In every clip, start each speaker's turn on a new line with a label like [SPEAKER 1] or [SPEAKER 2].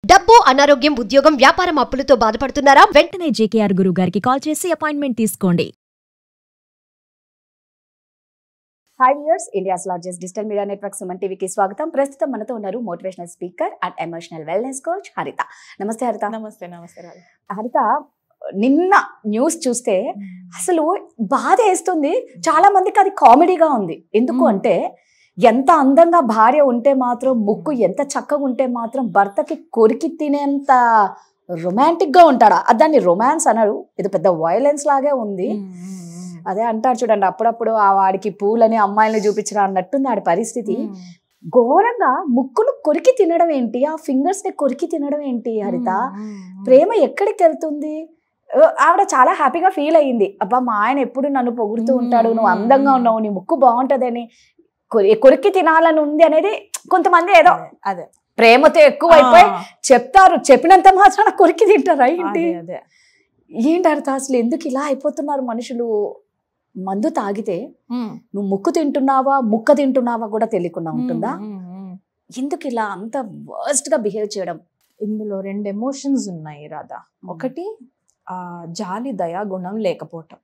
[SPEAKER 1] డబ్బు, అనారోగ్యం, ఉద్యోగం, వ్యాపారం అప్పులతో బాధపడుతున్నారా?
[SPEAKER 2] వెంటనే జేకేఆర్ గురువు గారికి కాల్ చేసి అపాయింట్మెంట్ తీసుకోండి.
[SPEAKER 3] Hi viewers, India's largest digital media network Suman టీవీకి స్వాగతం. ప్రస్తుతం మనతో ఉన్నారు motivational speaker and emotional wellness coach హరిత. నమస్తే హరిత.
[SPEAKER 4] నమస్తే.
[SPEAKER 3] హరిత, నిన్న న్యూస్ చూస్తే అసలు బాధ వేస్తుంది. చాలా మందికి అది కామెడీగా ఉంది. ఎందుకు అంటే, ఎంత అందంగా భార్య ఉంటే మాత్రం, ముక్కు ఎంత చక్కగా ఉంటే మాత్రం భర్తకి కొరికి తినేంత రొమాంటిక్ గా ఉంటాడా? దాన్ని రొమాన్స్ అన్నాడు. ఇది పెద్ద వైలెన్స్ లాగే ఉంది. అదే అంటారు చూడండి, అప్పుడప్పుడు ఆ వాడికి పూలని అమ్మాయిని చూపించడం అన్నట్టుంది ఆడి పరిస్థితి. ఘోరంగా ముక్కును కొరికి తినడం ఏంటి, ఆ ఫింగర్స్ ని కొరికి తినడం ఏంటి హరిత? ప్రేమ ఎక్కడికి వెళ్తుంది? ఆవిడ చాలా హ్యాపీగా ఫీల్ అయ్యింది. అబ్బా, మా ఆయన ఎప్పుడు నన్ను పొగుడుతూ ఉంటాడు, నువ్వు అందంగా ఉన్నావు, నీ ముక్కు బాగుంటదని, కొరికి తినాలని ఉంది అనేది కొంతమంది ఏదో
[SPEAKER 4] అదే
[SPEAKER 3] ప్రేమతో ఎక్కువ అయిపోయి చెప్తారు. చెప్పినంత మాత్రాన కొరికి తింటారా ఏంటి? ఏంటి అర్థం? అసలు ఎందుకు ఇలా అయిపోతున్నారు మనుషులు? మందు తాగితే నువ్వు ముక్కు తింటున్నావా ముక్క తింటున్నావా కూడా తెలియకుండా ఉంటుందా? ఎందుకు ఇలా అంత వర్స్ట్ గా బిహేవ్ చేయడం?
[SPEAKER 4] ఇందులో రెండు ఎమోషన్స్ ఉన్నాయి రాధా. ఒకటి జాలి, దయా గుణం లేకపోవటం.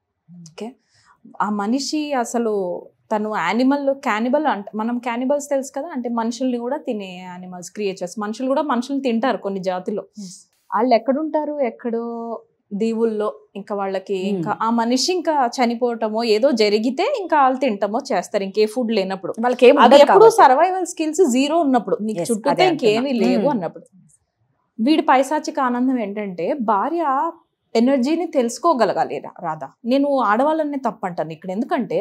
[SPEAKER 4] ఓకే, ఆ మనిషి అసలు తను క్యానిబల్ అంట. మనం క్యానిబల్స్ తెలుసు కదా, అంటే మనుషుల్ని కూడా తినే యానిమల్స్, క్రియేచర్స్. మనుషులు కూడా మనుషుల్ని తింటారు కొన్ని జాతుల్లో. వాళ్ళు ఎక్కడుంటారు, ఎక్కడో దీవుల్లో. ఇంకా వాళ్ళకి ఇంకా ఆ మనిషి ఇంకా చనిపోవటమో ఏదో జరిగితే ఇంకా వాళ్ళు తింటామో చేస్తారు, ఇంకే ఫుడ్ లేనప్పుడు.
[SPEAKER 3] వాళ్ళకి
[SPEAKER 4] ఎప్పుడు సర్వైవల్ స్కిల్స్ జీరో ఉన్నప్పుడు, నీకు చుట్టూతే ఇంకేమీ లేవు అన్నప్పుడు. వీడి పైశాచిక ఆనందం ఏంటంటే, భార్య ఎనర్జీని తెలుసుకోగలగాలి రాధా. నేను ఆడవాళ్ళని తప్పంటాను ఇక్కడ. ఎందుకంటే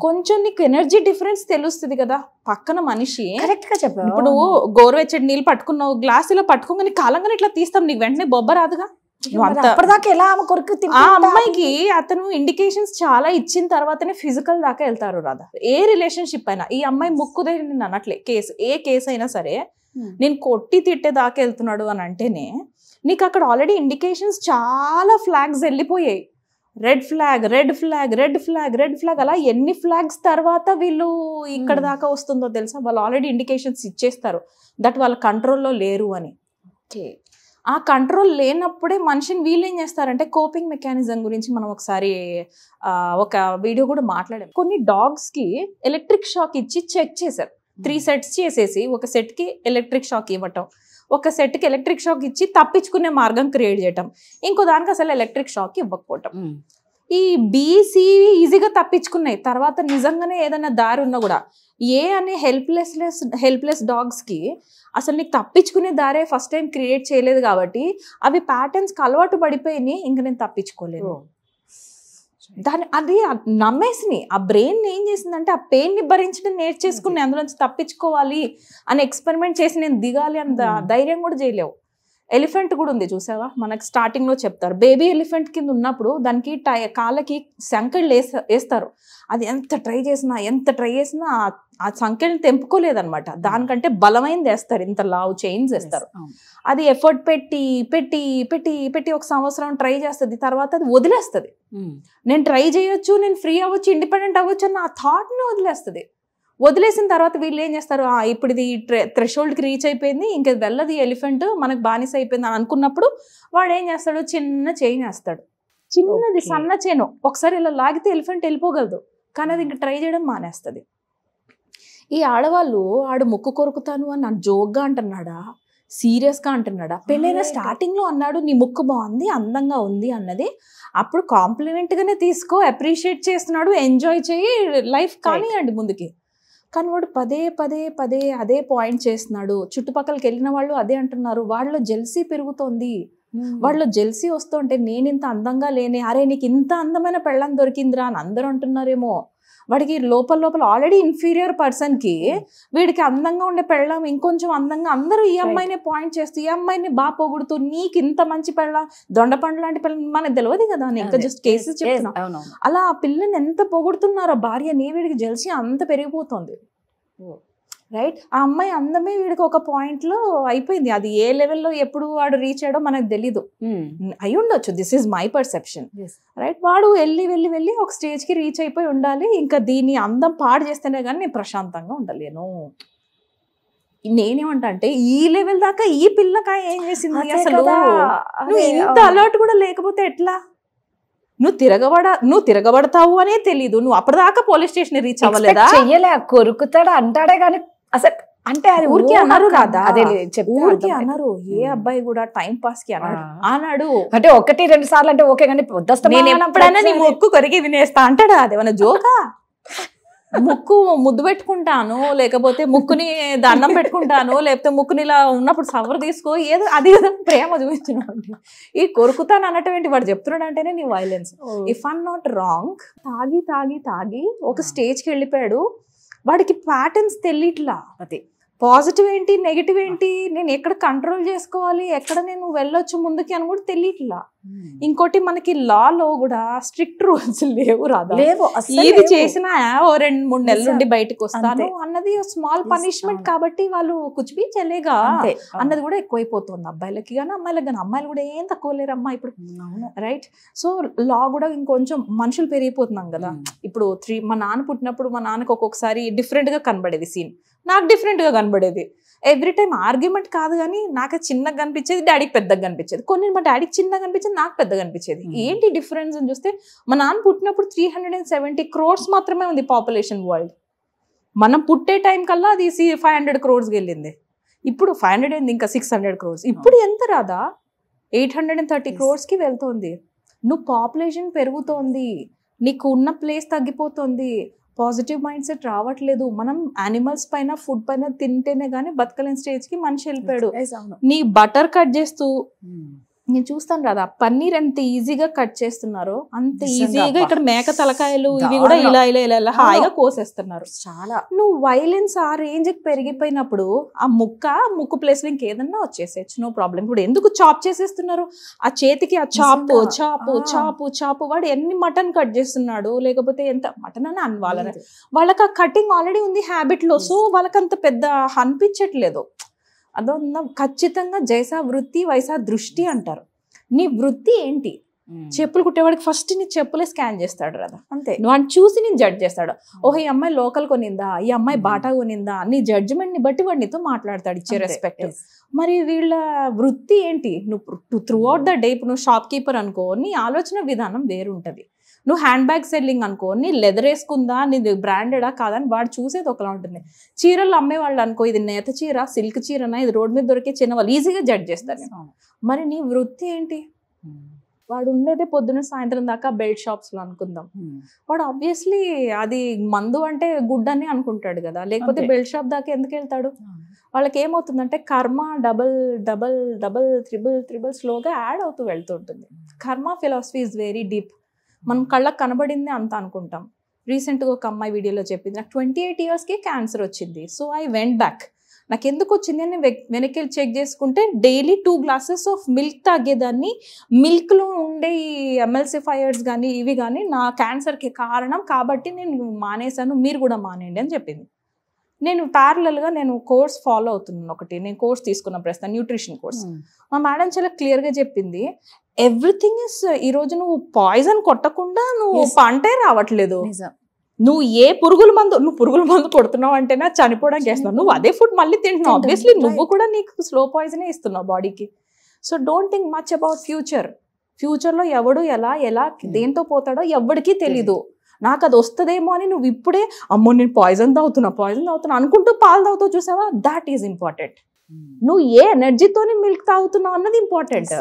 [SPEAKER 4] కొంచెం నీకు ఎనర్జీ డిఫరెన్స్ తెలుస్తుంది కదా. పక్కన మనిషి
[SPEAKER 3] కరెక్ట్ గా చెప్పావు.
[SPEAKER 4] ఇప్పుడు గోరువెచ్చటి నీళ్ళు పట్టుకున్నావు, గ్లాసులో పట్టుకోగానే కాలంగానే ఇట్లా తీస్తాం, నీకు వెంటనే బొబ్బ రాదుగా. ఆ అమ్మాయికి అతను ఇండికేషన్స్ చాలా ఇచ్చిన తర్వాతనే ఫిజికల్ దాకా వెళ్తారు రాధా. ఏ రిలేషన్షిప్ అయినా. ఈ అమ్మాయి ముక్కుదే నేను అనట్లే, ఏ కేసు అయినా సరే నేను కొట్టి తిట్టే దాకా వెళ్తున్నాడు అని అంటేనే నీకు అక్కడ ఆల్రెడీ ఇండికేషన్స్ చాలా ఫ్లాగ్స్ వెళ్ళిపోయాయి. Red flag, red flag, red flag, red flag, అలా ఎన్ని ఫ్లాగ్స్ తర్వాత వీళ్ళు ఇక్కడ దాకా వస్తుందో తెలుసా? వాళ్ళు ఆల్రెడీ ఇండికేషన్స్ ఇచ్చేస్తారు దట్ వాళ్ళ కంట్రోల్లో లేరు అని. ఆ కంట్రోల్ లేనప్పుడే మనిషిని వీళ్ళు ఏం చేస్తారంటే, కోపింగ్ మెకానిజం గురించి మనం ఒకసారి ఒక వీడియో కూడా మాట్లాడాం. కొన్ని డాగ్స్కి ఎలక్ట్రిక్ షాక్ ఇచ్చి చెక్ చేశారు. 3 సెట్స్ చేసేసి ఒక సెట్కి ఎలక్ట్రిక్ షాక్ ఇవ్వటం, ఒక సెట్కి ఎలక్ట్రిక్ షాక్ ఇచ్చి తప్పించుకునే మార్గం క్రియేట్ చేయటం, ఇంకో దానికి అసలు ఎలక్ట్రిక్ షాక్ ఇవ్వకపోవటం. ఈ బీసీ ఈజీగా తప్పించుకున్నాయి. తర్వాత నిజంగానే ఏదైనా దారి ఉన్నా కూడా ఏ అనే హెల్ప్లెస్ డాగ్స్కి అసలు నీకు తప్పించుకునే దారే ఫస్ట్ టైం క్రియేట్ చేయలేదు కాబట్టి అవి ప్యాటర్న్స్కి అలవాటు పడిపోయినాయి. ఇంక నేను తప్పించుకోలేదు అది నమ్మేసిని. ఆ బ్రెయిన్ ఏం చేసిందంటే, ఆ పెయిన్ని భరించడం నేర్చేసుకుని అందులోంచి తప్పించుకోవాలి అని ఎక్స్పెరిమెంట్ చేసి నేను దిగాలి అన్న ధైర్యం కూడా చేయలేవు. ఎలిఫెంట్ కూడా ఉంది చూసావా, మనకి స్టార్టింగ్ లో చెప్తారు. బేబీ ఎలిఫెంట్ కింద ఉన్నప్పుడు దానికి కాళ్ళకి సంకెళ్ళు వేస్తారు. అది ఎంత ట్రై చేసినా ఆ సంకెళ్ళని తెంపుకోలేదన్నమాట. దానికంటే బలమైనది వేస్తారు, ఇంత లావు చైన్స్ వేస్తారు. అది ఎఫర్ట్ పెట్టి పెట్టి పెట్టి పెట్టి 1 సంవత్సరం ట్రై చేస్తుంది, తర్వాత అది వదిలేస్తుంది. నేను ట్రై చేయొచ్చు, నేను ఫ్రీ అవ్వచ్చు, ఇండిపెండెంట్ అవ్వచ్చు అన్న ఆ థాట్ని వదిలేస్తుంది. వదిలేసిన తర్వాత వీళ్ళు ఏం చేస్తారు, ఇప్పుడు ఇది థ్రెషోల్డ్కి రీచ్ అయిపోయింది, ఇంకా వెళ్ళదు ఎలిఫెంట్, మనకు బానిస అయిపోయింది అని అనుకున్నప్పుడు వాడు ఏం చేస్తాడు, చిన్న చైన్ వేస్తాడు. చిన్నది సన్న చైన్. ఒకసారి ఇలా లాగితే ఎలిఫెంట్ వెళ్ళిపోగలదు, కానీ అది ఇంకా ట్రై చేయడం మానేస్తుంది. ఈ ఆడవాళ్ళు ఆడు ముక్కు కొరుకుతాను అని నన్ను జోక్గా అంటున్నాడా, సీరియస్గా అంటున్నాడా? పెళ్ళైన స్టార్టింగ్లో అన్నాడు నీ ముక్కు బాగుంది, అందంగా ఉంది అన్నది. అప్పుడు కాంప్లిమెంట్గానే తీసుకో, అప్రిషియేట్ చేస్తున్నాడు, ఎంజాయ్ చేయి, లైఫ్ కానివ్వండి ముందుకి. కానీ వాడు పదే పదే పదే అదే పాయింట్ చేస్తున్నాడు. చుట్టుపక్కలకి వెళ్ళిన వాళ్ళు అదే అంటున్నారు. వాళ్ళలో జెల్సీ పెరుగుతోంది. వాళ్ళలో జెల్సీ వస్తుంటే నేను ఇంత అందంగా లేనే, అరే నీకు ఇంత అందమైన పెళ్ళం దొరికిందిరా అని అందరూ అంటున్నారేమో. వాడికి లోపల ఆల్రెడీ ఇన్ఫీరియర్ పర్సన్కి వీడికి అందంగా ఉండే పెళ్ళం ఇంకొంచెం అందంగా, అందరూ ఈ అమ్మాయినే పాయింట్ చేస్తూ ఈ అమ్మాయిని బాగా పొగుడుతూ, నీకు ఇంత మంచి పెళ్ళం, దొండపండు లాంటి పెళ్ళం మనకు తెలియదు కదా, నేను ఇంకా జస్ట్ కేసెస్ చెప్తున్నా. అలా ఆ పిల్లని ఎంత పొగుడుతున్నారో భార్యని, వీడికి జెల్సీ అంత పెరిగిపోతుంది. రైట్? ఆ అమ్మాయి అందమే వీడికి ఒక పాయింట్లో అయిపోయింది. అది ఏ లెవెల్లో ఎప్పుడు వాడు రీచ్ అయ్యాడో మనకు తెలీదు, అయి ఉండొచ్చు. This is my perception. Right? వాడు వెళ్ళి ఒక స్టేజ్కి రీచ్ అయిపోయి ఉండాలి. ఇంకా దీని అందం పాడు చేస్తేనే కానీ నేను ప్రశాంతంగా ఉండలేను. నేనేమంటా అంటే ఈ లెవెల్ దాకా ఈ పిల్లకాయ ఏం చేసింది
[SPEAKER 3] అదే
[SPEAKER 4] అసలు?
[SPEAKER 3] కదా.
[SPEAKER 4] నువ్వు
[SPEAKER 3] అదే,
[SPEAKER 4] ఇంత అలర్ట్ కూడా లేకపోతే ఎట్లా? నువ్వు తిరగబడతావు అనే తెలీదు. నువ్వు అప్పటిదాకా పోలీస్ స్టేషన్ రీచ్ అవ్వలేదా?
[SPEAKER 3] చెయ్యలే, కొరుకుతాడా అంటాడే కానీ అసలు అంటే అది
[SPEAKER 4] ఊరికే అన్నారు కదా,
[SPEAKER 3] అదే
[SPEAKER 4] ఊరికే అన్నారు. ఏ అబ్బాయి కూడా టైం పాస్ కి అన్నాడు.
[SPEAKER 3] అంటే 1-2 సార్లు అంటే ఓకే కానీ
[SPEAKER 4] నేను ఎప్పుడైనా నీ ముక్కు కరిగి వినేస్తా అంటాడా? అదేమన్నా జోకా? ముక్కు ముద్దు పెట్టుకుంటాను, లేకపోతే ముక్కుని దండం పెట్టుకుంటాను, లేకపోతే ముక్కుని ఇలా ఉన్నప్పుడు సవర్ తీసుకో, ఏదో అది కదా ప్రేమ చూపించడం అంటే. ఈ కొరుకుతాను అన్నటువంటి వాడు చెప్తున్నాడు అంటేనే నీ violence. If I'm not wrong, తాగి తాగి తాగి ఒక స్టేజ్కి వెళ్ళిపోయాడు. వాడికి ప్యాటర్న్స్ తెలియట్లా.
[SPEAKER 3] అది
[SPEAKER 4] పాజిటివ్ ఏంటి, నెగిటివ్ ఏంటి, నేను ఎక్కడ కంట్రోల్ చేసుకోవాలి, ఎక్కడ నేను వెళ్ళొచ్చు ముందుకి అని కూడా తెలియట్లా. ఇంకోటి మనకి లాలో కూడా స్ట్రిక్ట్ రూల్స్ లేవు రాదా?
[SPEAKER 3] లేవు,
[SPEAKER 4] ఏది చేసినా ఓ 2-3 నెలల నుండి బయటకు వస్తాను అన్నది స్మాల్ పనిష్మెంట్. కాబట్టి వాళ్ళు కుచిపి చెల్లేగా అన్నది కూడా ఎక్కువైపోతుంది అబ్బాయిలకి కానీ అమ్మాయిలకి కానీ. అమ్మాయిలు కూడా ఏం తక్కువ లేరు అమ్మా ఇప్పుడు, రైట్? సో లా కూడా ఇంకొంచెం మనుషులు పెరిగిపోతున్నాం కదా. ఇప్పుడు మా నాన్న పుట్టినప్పుడు మా నాన్నకి ఒక్కొక్కసారి డిఫరెంట్ గా కనబడేది సీన్, నాకు డిఫరెంట్ గా కనబడేది. ఎవ్రీ టైం ఆర్గ్యుమెంట్ కాదు కానీ నాకు చిన్నగా కనిపించేది, డాడీకి పెద్దగా కనిపించేది. కొన్ని మా డాడీకి చిన్నగా కనిపించేది, నాకు పెద్దగా కనిపించేది. ఏంటి డిఫరెన్స్ అని చూస్తే మా నాన్న పుట్టినప్పుడు 370 crores మాత్రమే ఉంది పాపులేషన్ వరల్డ్. మనం పుట్టే టైం కల్లా అది 500 crores వెళ్ళింది. ఇప్పుడు 500 ఏంది, ఇంకా 600 crores. ఇప్పుడు ఎంత రాదా? 830 crores కి వెళ్తోంది. నువ్వు పాపులేషన్ పెరుగుతోంది, నీకు ఉన్న ప్లేస్ తగ్గిపోతుంది, పాజిటివ్ మైండ్ సెట్ రావట్లేదు. మనం యానిమల్స్ పైన ఫుడ్ పైన తింటేనే కానీ బతకలేని స్టేజ్ కి మనిషి వెళ్ళిపోయాడు. నీ బటర్ కట్ చేస్తూ నేను చూస్తాను కదా, పన్నీర్ ఎంత ఈజీగా కట్ చేస్తున్నారో అంత ఈజీగా ఇక్కడ మేక తలకాయలు ఇవి కూడా ఇలా ఇలా ఇలా ఇలా హాయిగా కోసేస్తున్నారు.
[SPEAKER 3] చాలా
[SPEAKER 4] నువ్వు వైలెన్స్ ఆ రేంజ్ కి పెరిగిపోయినప్పుడు ఆ ముక్కు ప్లేస్ లో ఇంకేదన్నా వచ్చేసేయచ్చు, నో ప్రాబ్లం. ఇప్పుడు ఎందుకు చాప్ చేసేస్తున్నారు? ఆ చేతికి ఆ చాపు చాపు చాపు చాపు వాడు ఎన్ని మటన్ కట్ చేస్తున్నాడు, లేకపోతే ఎంత మటన్ అని అనివాలని వాళ్ళకి ఆ కటింగ్ ఆల్రెడీ ఉంది హ్యాబిట్ లో. సో వాళ్ళకి అంత పెద్ద అనిపించట్లేదు. అదో ఖచ్చితంగా జైసా వృత్తి వైసా దృష్టి అంటారు. నీ వృత్తి ఏంటి? చెప్పులు కుట్టేవాడికి ఫస్ట్ నీ చెప్పులే స్కాన్ చేస్తాడు కదా, అంతే. నువ్వు అని చూసి నేను జడ్జ్ చేస్తాడు. ఓహో ఈ అమ్మాయి లోకల్ కొనిందా, ఈ అమ్మాయి బాటా కొనిందా, నీ జడ్జిమెంట్ ని బట్టి వాడు నీతో మాట్లాడతాడు, ఇచ్చే రెస్పెక్ట్. మరి వీళ్ళ వృత్తి ఏంటి? నువ్వు త్రూ అవుట్ ద డే, ఇప్పుడు నువ్వు షాప్ కీపర్ అనుకో, నీ ఆలోచన విధానం వేరుంటది. నువ్వు హ్యాండ్ బ్యాగ్ సెల్లింగ్ అనుకో, నీ లెదర్ వేసుకుందా, నీది బ్రాండెడా కాదని వాడు చూసేది ఒకలా ఉంటుంది. చీరలు అమ్మేవాళ్ళు అనుకో, ఇది నేత చీర, సిల్క్ చీరనా, ఇది రోడ్ మీద దొరికే చిన్న వాళ్ళు ఈజీగా జడ్జ్ చేస్తారు. మరి నీ వృత్తి ఏంటి? వాడు ఉండేదే పొద్దున్న సాయంత్రం దాకా బెల్ట్ షాప్స్ లో అనుకుందాం. వాడు ఆబ్వియస్లీ అది మందు అంటే గుడ్ అని అనుకుంటాడు కదా, లేకపోతే బెల్ట్ షాప్ దాకా ఎందుకు వెళ్తాడు? వాళ్ళకి ఏమవుతుందంటే కర్మ డబల్ డబల్ డబల్ త్రిబుల్ స్లోగా యాడ్ అవుతూ వెళ్తుంటుంది. కర్మ ఫిలాసఫీ ఈజ్ వెరీ డీప్. మనం కళ్ళకు కనబడింది అంత అనుకుంటాం. రీసెంట్గా ఒక అమ్మాయి వీడియోలో చెప్పింది, నాకు 28 yearsకి క్యాన్సర్ వచ్చింది. So I went back. నాకు ఎందుకు వచ్చింది అని వెనక్కి చెక్ చేసుకుంటే డైలీ 2 glasses ఆఫ్ మిల్క్ తాగేదాన్ని. మిల్క్లో ఉండే ఈ ఎమల్సిఫైయర్స్ కానీ ఇవి కానీ నా క్యాన్సర్కి కారణం, కాబట్టి నేను మానేశాను, మీరు కూడా మానేయండి అని చెప్పింది. నేను ప్యారలల్గా నేను కోర్స్ ఫాలో అవుతున్నాను. నేను కోర్స్ తీసుకున్న ప్రస్తుతం న్యూట్రిషన్ కోర్స్. మా మేడం చాలా క్లియర్గా చెప్పింది, ఎవ్రీథింగ్ ఇస్, ఈరోజు నువ్వు పాయిజన్ కొట్టకుండా నువ్వు పంటే రావట్లేదు. నువ్వు పురుగుల మందు కొడుతున్నావు అంటేనా చనిపోవడానికి వేస్తున్నావు. నువ్వు అదే ఫుడ్ మళ్ళీ తింటున్నావు. ఆబ్వియస్లీ నువ్వు కూడా నీకు స్లో పాయిజనే ఇస్తున్నావు బాడీకి. So don't think much about ఫ్యూచర్లో ఎవడు ఎలా దేంతో పోతాడో ఎవడికి తెలీదు. నాకు అది వస్తుందేమో అని నువ్వు ఇప్పుడే అమ్మో నేను పాయిజన్ తాగుతున్నా అనుకుంటూ పాలు తాగుతావు, చూసావా? That is important. నువ్వు ఏ ఎనర్జీతోని మిల్క్ తాగుతున్నావు అన్నది important.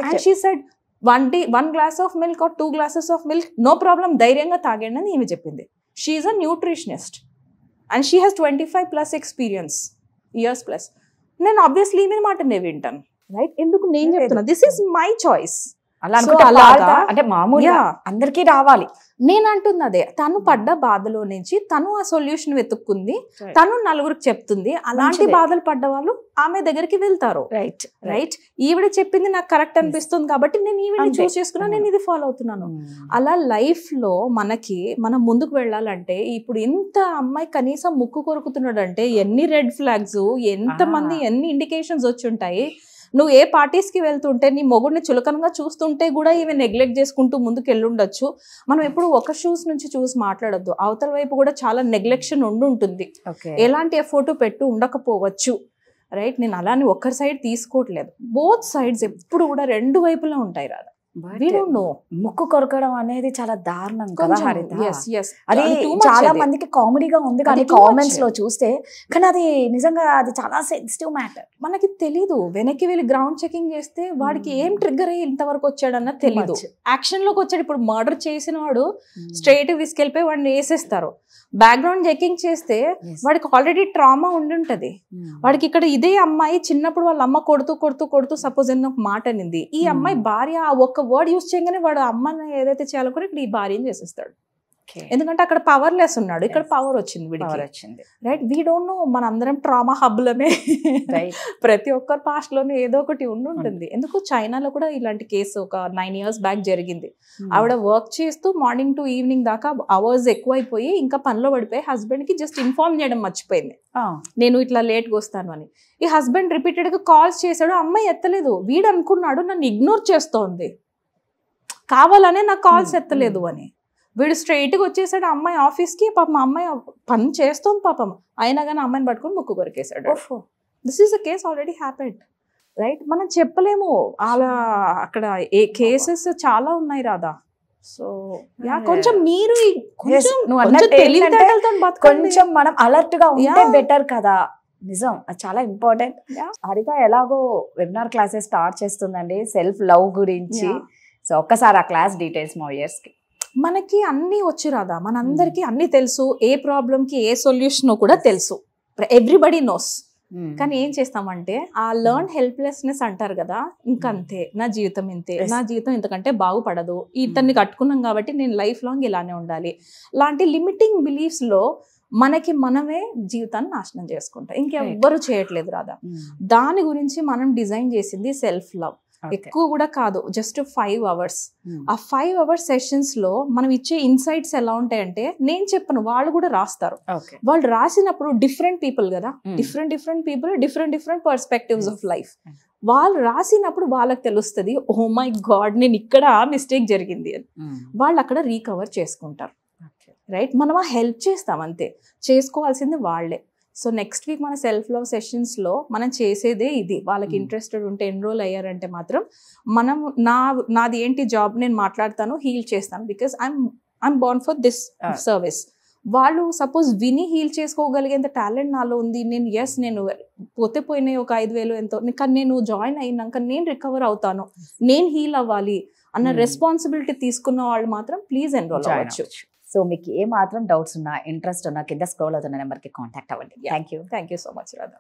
[SPEAKER 4] And she said 1 glass of milk or 2 glasses of milk, no problem, ధైర్యంగా తాగండి అని ఈమె చెప్పింది. She is a nutritionist and she has 25+ experience years plus. నేను ఆబ్వియస్లీ ఈమె మాట నేను వింటాను, రైట్? ఎందుకు నేను చెప్తున్నా, దిస్ ఈజ్ మై చాయిస్.
[SPEAKER 3] అలా అంటే మామూలుగా అందరికీ రావాలి.
[SPEAKER 4] నేను అంటుంది అదే, తను పడ్డ బాధలో నుంచి తను ఆ సొల్యూషన్ వెతుక్కుంది, తను నలుగురికి చెప్తుంది. అలాంటి బాధలు పడ్డ వాళ్ళు ఆమె దగ్గరికి వెళ్తారు, రైట్? ఈవిడ చెప్పింది నాకు కరెక్ట్ అనిపిస్తుంది కాబట్టి నేను ఈవిడని చూస్ చేసుకున్నా, నేను ఇది ఫాలో అవుతున్నాను. అలా లైఫ్ లో మనం ముందుకు వెళ్ళాలంటే, ఇప్పుడు ఇంత అమ్మాయి కనీసం ముక్కు కొరుకుతున్నాడు అంటే ఎన్ని రెడ్ ఫ్లాగ్స్, ఎంతమంది ఎన్ని ఇండికేషన్స్ వచ్చి ఉంటాయి. నువ్వు ఏ పార్టీస్కి వెళ్తుంటే నీ మొగుడిని చులకనగా చూస్తుంటే కూడా ఈమె నెగ్లెక్ట్ చేసుకుంటూ ముందుకు వెళ్ళుండొచ్చు. మనం ఎప్పుడు ఒక షూస్ నుంచి చూసి మాట్లాడొద్దు. అవతల వైపు కూడా చాలా నెగ్లెక్షన్ ఉంటుంది, ఎలాంటి ఎఫర్ట్ పెట్టు ఉండకపోవచ్చు. రైట్, నేను అలానే ఒక్కరి సైడ్ తీసుకోవట్లేదు. బోత్ సైడ్స్ ఎప్పుడు కూడా రెండు వైపులా ఉంటాయి రాదా.
[SPEAKER 3] ముక్కు కొరకడం అనేది చాలా దారుణం కదా హరిత. అది
[SPEAKER 4] అది
[SPEAKER 3] చాలా మందికి కామెడీగా ఉంది కానీ కామెంట్స్ లో చూస్తే, కానీ అది నిజంగా అది చాలా సెన్సిటివ్ మ్యాటర్.
[SPEAKER 4] మనకి తెలీదు. వెనక్కి వెళ్ళి గ్రౌండ్ చెకింగ్ చేస్తే వాడికి ఏం ట్రిగ్గర్ అయ్యి ఇంతవరకు వచ్చాడన్నది తెలీదు. యాక్షన్ లోకి వచ్చాడు. ఇప్పుడు మర్డర్ చేసిన వాడు స్ట్రైట్ తీసుకెళ్ళిపోయి వాడిని వేసేస్తారు. బ్యాక్గ్రౌండ్ చెకింగ్ చేస్తే వాడికి ఆల్రెడీ ట్రామా ఉండుంటది. వాడికి ఇక్కడ ఇదే అమ్మాయి చిన్నప్పుడు వాళ్ళ అమ్మ కొడుతూ కొడుతూ కొడుతూ సపోజ్ అని ఒక మాట అనింది. ఈ అమ్మాయి భార్య ఆ ఒక్క వర్డ్ యూస్ చేయగానే వాడు అమ్మని ఏదైతే చేయాలనుకుని ఇక్కడ ఈ భార్యని చేసేస్తాడు. ఎందుకంటే అక్కడ పవర్లెస్ ఉన్నాడు, ఇక్కడ పవర్ వచ్చింది వీడికి. Right, we don't know. మన అందరం ట్రామా హబ్లమే. ప్రతి ఒక్కరి పాస్ట్ లోనే ఏదో ఒకటి ఉంటుంది. ఎందుకు చైనాలో కూడా ఇలాంటి కేసు ఒక 9 years బ్యాక్ జరిగింది. ఆవిడ వర్క్ చేస్తూ మార్నింగ్ టు ఈవినింగ్ దాకా అవర్స్ ఎక్కువైపోయి ఇంకా పనిలో పడిపోయి హస్బెండ్ కి జస్ట్ ఇన్ఫార్మ్ చేయడం మర్చిపోయింది, నేను ఇట్లా లేట్గా వస్తాను అని. ఈ హస్బెండ్ రిపీటెడ్ గా కాల్స్ చేశాడు, అమ్మాయి ఎత్తలేదు. వీడు అనుకున్నాడు నన్ను ఇగ్నోర్ చేస్తోంది, కావాలనే నాకు కాల్స్ ఎత్తలేదు అని. వీడు స్ట్రైట్గా వచ్చేసాడు అమ్మాయి ఆఫీస్కి. పాపం అమ్మాయి పని చేస్తోంది పాపం, అయినా కానీ అమ్మాయిని పట్టుకొని ముక్కు కొరికేశాడు. This is a case already happened. Right, మనం చెప్పలేము అలా. అక్కడ ఏ కేసెస్ చాలా ఉన్నాయి రాదా. సో కొంచెం మీరు
[SPEAKER 3] కొంచెం మనం అలర్ట్ గా ఉంటే బెటర్ కదా. నిజం, అది చాలా ఇంపార్టెంట్. హరిత ఎలాగో వెబినార్ క్లాసెస్ స్టార్ట్ చేస్తుందండి సెల్ఫ్ లవ్ గురించి. సో ఒక్కసారి ఆ క్లాస్ డీటెయిల్స్ మా వ్యూయర్స్ కి.
[SPEAKER 4] మనకి అన్నీ వచ్చు రాదా, మనందరికీ అన్నీ తెలుసు. ఏ ప్రాబ్లంకి ఏ సొల్యూషన్ కూడా తెలుసు, ఎవ్రీబడి నోస్. కానీ ఏం చేస్తామంటే ఆ లర్న్ హెల్ప్లెస్నెస్ అంటారు కదా, ఇంకంతే నా జీవితం ఇంతే, నా జీవితం ఇంతకంటే బాగుపడదు, ఇతన్ని కట్టుకున్నాం కాబట్టి నేను లైఫ్ లాంగ్ ఇలానే ఉండాలి లాంటి లిమిటింగ్ బిలీఫ్స్ లో మనకి మనమే జీవితాన్ని నాశనం చేసుకుంటాం. ఇంకెవ్వరు చేయట్లేదు రాదా. దాని గురించి మనం డిజైన్ చేసింది సెల్ఫ్ లవ్. ఎక్కువ కూడా కాదు, జస్ట్ 5 hours. ఆ 5 hours సెషన్స్ లో మనం ఇచ్చే ఇన్సైట్స్ ఎలా ఉంటాయంటే, నేను చెప్పను, వాళ్ళు కూడా రాస్తారు. వాళ్ళు రాసినప్పుడు డిఫరెంట్ పీపుల్ కదా, different people, different perspectives of life. వాళ్ళు రాసినప్పుడు వాళ్ళకి తెలుస్తుంది, ఓ మై గాడ్ నేను ఇక్కడ మిస్టేక్ జరిగింది అని. వాళ్ళు అక్కడ రీకవర్ చేసుకుంటారు. రైట్, మనం ఆ హెల్ప్ చేస్తాం అంతే, చేసుకోవాల్సింది వాళ్ళే. సో నెక్స్ట్ వీక్ మన సెల్ఫ్ లవ్ సెషన్స్లో మనం చేసేదే ఇది. వాళ్ళకి ఇంట్రెస్టెడ్ ఉంటే ఎన్రోల్ అయ్యారంటే మాత్రం మనం నాది ఏంటి జాబ్ నేను మాట్లాడతాను, హీల్ చేస్తాను. Because I'm Born for this service. వాళ్ళు సపోజ్ విని హీల్ చేసుకోగలిగేంత టాలెంట్ నాలో ఉంది. నేను పోయినాయి ఒక 5,000 ఎంతో, కానీ నేను జాయిన్ అయినాక నేను రికవర్ అవుతాను, నేను హీల్ అవ్వాలి అన్న రెస్పాన్సిబిలిటీ తీసుకున్న వాళ్ళు మాత్రం ప్లీజ్ ఎన్రోల్ అవ్వచ్చు.
[SPEAKER 3] సో మీకు ఏ మాత్రం డౌట్స్ ఉన్నా, ఇంట్రెస్ట్ ఉన్నా కింద స్క్రోల్ అవుతున్న నెంబర్కి కాంటాక్ట్ అవ్వండి. Thank you
[SPEAKER 4] so much Radha.